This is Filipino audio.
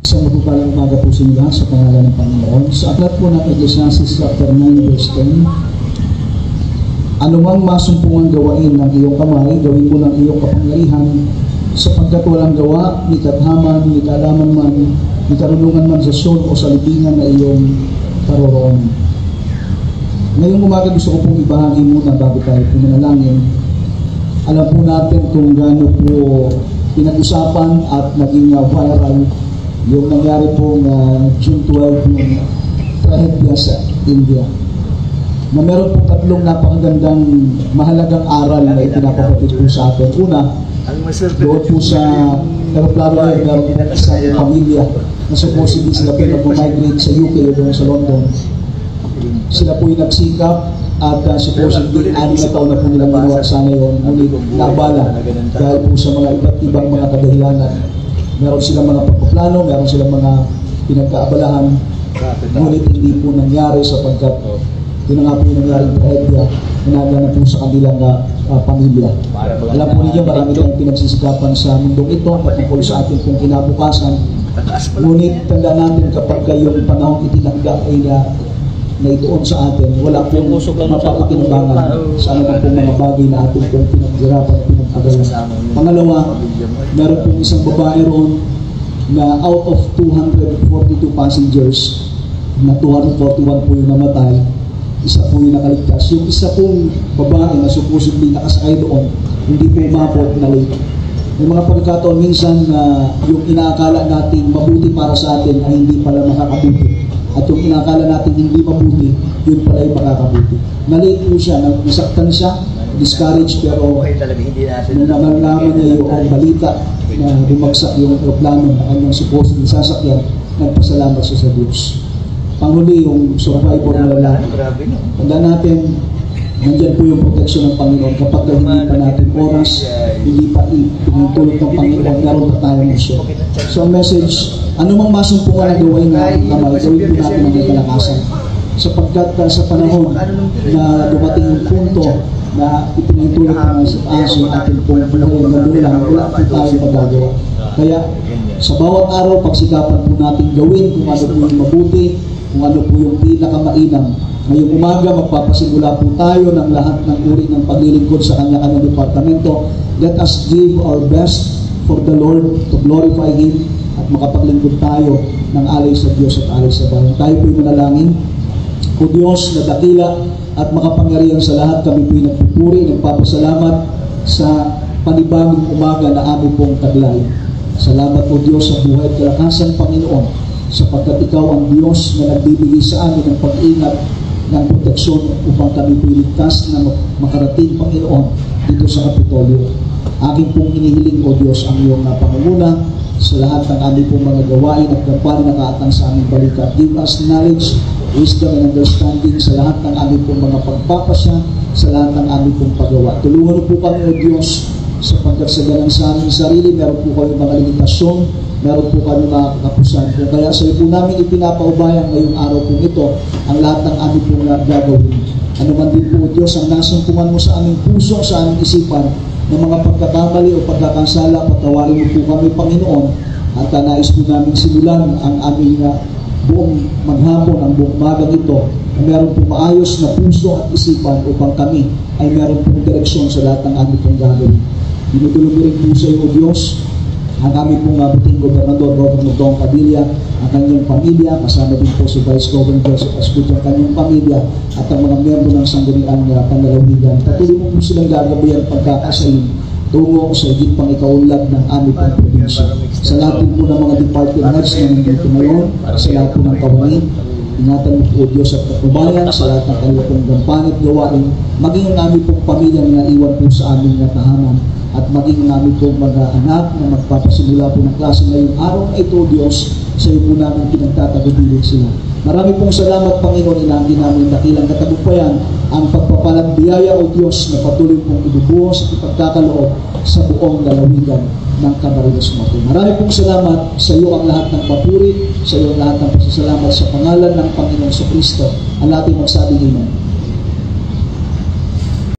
Isang mabubalang umaga po sa inyo lahat sa pangalan ng Panginoon. Sa aklat po ng Ecclesiastes chapter 9 verse 10, anumang masumpungang gawain ng iyong kamay, gawin mo ng iyong kapangyarihan, sapagkat walang gawa, ni kathaman, ni kaalaman man, ni karunungan man sa son o sa libingan na iyong paroroon. Ngayong umaga gusto ko pong ibahagi muna bago tayo pumanalangin. Alam po natin kung gaano po pinag-usapan at naging viral yung nangyari pong June 12 ng trahedya sa India. Na meron po tatlong napakagandang mahalagang aral na ipinapapatid po sa atin. Una, doon po sa aeroplano ay meron po isang pamilya na supposedly sila po nag-migrate sa UK o doon sa London. Sila po yung nagsikap at supposedly 6 na taon na po nilang ginawa sana yun. Ngunit naabala dahil po sa mga iba't ibang mga kadahilanan. Meron silang mga pagpaplano, meron silang mga pinagkaabalahan, ngunit hindi po nangyari sapagkat yun nga po yung nangyaring trahedya na nagana po sa kanilang pamilya. Alam po ninyo, marami tayong pinagsisikapan sa mundong ito patungkol sa ating pong kinabukasan. Ngunit tanda natin kapag yung panahon itinagda ay na ituon sa atin, wala pong mapapakinabangan sa anumang pong mga bagay na ating pong pinaghirapan at pinagpagalan. Pangalawa, meron pong isang babae roon na out of 242 passengers, na 241 po yung namatay, isa po yung nakaligtas. Yung isa pong babae na supposedly nakasakay doon, hindi po umabot na late. May mga pagkakataon minsan na yung inaakala natin mabuti para sa atin ay hindi pala makakabuti. At yung inakala natin hindi mabuti, yun pala yung makakabuti. Nalate po siya, nasaktan siya, discouraged, pero nung nalaman niya yung balita na bumagsak yung aeroplano na kanyang supposedly sasakyan, nagpasalamat siya sa Diyos. Panghuli yung survivor na lalaki. Tanda natin, nandyan po yung proteksyon ng Panginoon. Kapag hindi pa natin oras, hindi pa pinutulog ng Panginoon, meron pa tayong misyon. So ang message, anumang masumpungan na gawain na kamay, gawin po natin ang kalakasan. Sapagkat sa panahon na dumating yung punto na ipinutulog na sa taas yung ating pong buhay na dulang, wala po tayo magagawa. Kaya sa bawat araw, pagsikapan po natin gawin kung ano po yung mabuti, kung ano po yung pinakamainam. Ngayong umaga, magpapasimula po tayo ng lahat ng uri ng paglilingkod sa kanya-kanyang departamento. Let us give our best for the Lord to glorify Him at makapaglingkod tayo ng alay sa Diyos at alay sa bayan. Tayo po'y manalangin. O Diyos na dakila at makapangyarihan sa lahat, kami po'y nagpupuri, nagpapasalamat sa panibagong umaga na aming pong taglay. Salamat po Diyos sa buhay at kalakasan, Panginoon, sapagkat Ikaw ang Diyos na nagbibigay sa amin ng pag-ingat ng proteksyon upang kami piligtas na makarating, Panginoon, dito sa Kapitolyo. Aking pong hinihiling, O Diyos, ang iyong pangunguna sa lahat ng aming pong mga gawain at gampanin na kaatang sa aming balikat. Give us knowledge, wisdom, and understanding sa lahat ng aming pong mga pagpapasya, sa lahat ng aming pong paggawa. Tulungan po kami, O Diyos, sapagkat sa ganang sa aming sarili, meron po kami mga limitasyon, meron po kami mga kakapusan. Kung kaya sa iyo po namin ipinapaubayan ngayong araw po ito, ang lahat ng aming pong gagawin. Ano man din po, Diyos, ang nasumpungan mo sa aming puso, sa aming isipan, ng mga pagkakamali o pagkakansala, patawarin mo po kami, Panginoon, at nais po namin simulan ang aming buong maghapon, ang buong umagang ito, na meron po maayos na puso at isipan upang kami ay meron pong direksyon sa lahat ng aming pong gagawin. Dinutulong mo rin po sa iyo, Diyos, ang aming pong buting gobernador, Governor Dong Padilla, ang kanyang pamilya, kasama din po si Vice Governor Joseph Ascutia, ang kanyang pamilya, at ang mga miyembro ng sangguniang panlalawigan. Patuloy mo po silang gagabayan pagkakasain tungo sa higit pang ikaunlad ng aming pong probinsya. Sa lahat po ng mga department heads na nandito ngayon, sa lahat po ng kawanin, ingatan mo po Diyos at katubayan sa lahat ng kanilang pong gampanin at gawain, maging ang aming pong pamilya na naiwan po sa aming tahanan, at maging namin pong mga anak na magpapasimula po ng klase ngayong araw na ito, Diyos, sa iyo po namin pinagtatagubilin sila. Marami pong salamat, Panginoon, inanggi namin dakilang katagumpayan ang pagpapalang biyaya, O Diyos, na patuloy pong ibubuhos at ipagkakaloob sa buong lalawigan ng Camarines Norte. Marami pong salamat sa iyo ang lahat ng papuri, sa iyo ang lahat ng pasasalamat sa pangalan ng Panginoon sa Kristo. Ang lahat ay magsabing Amen.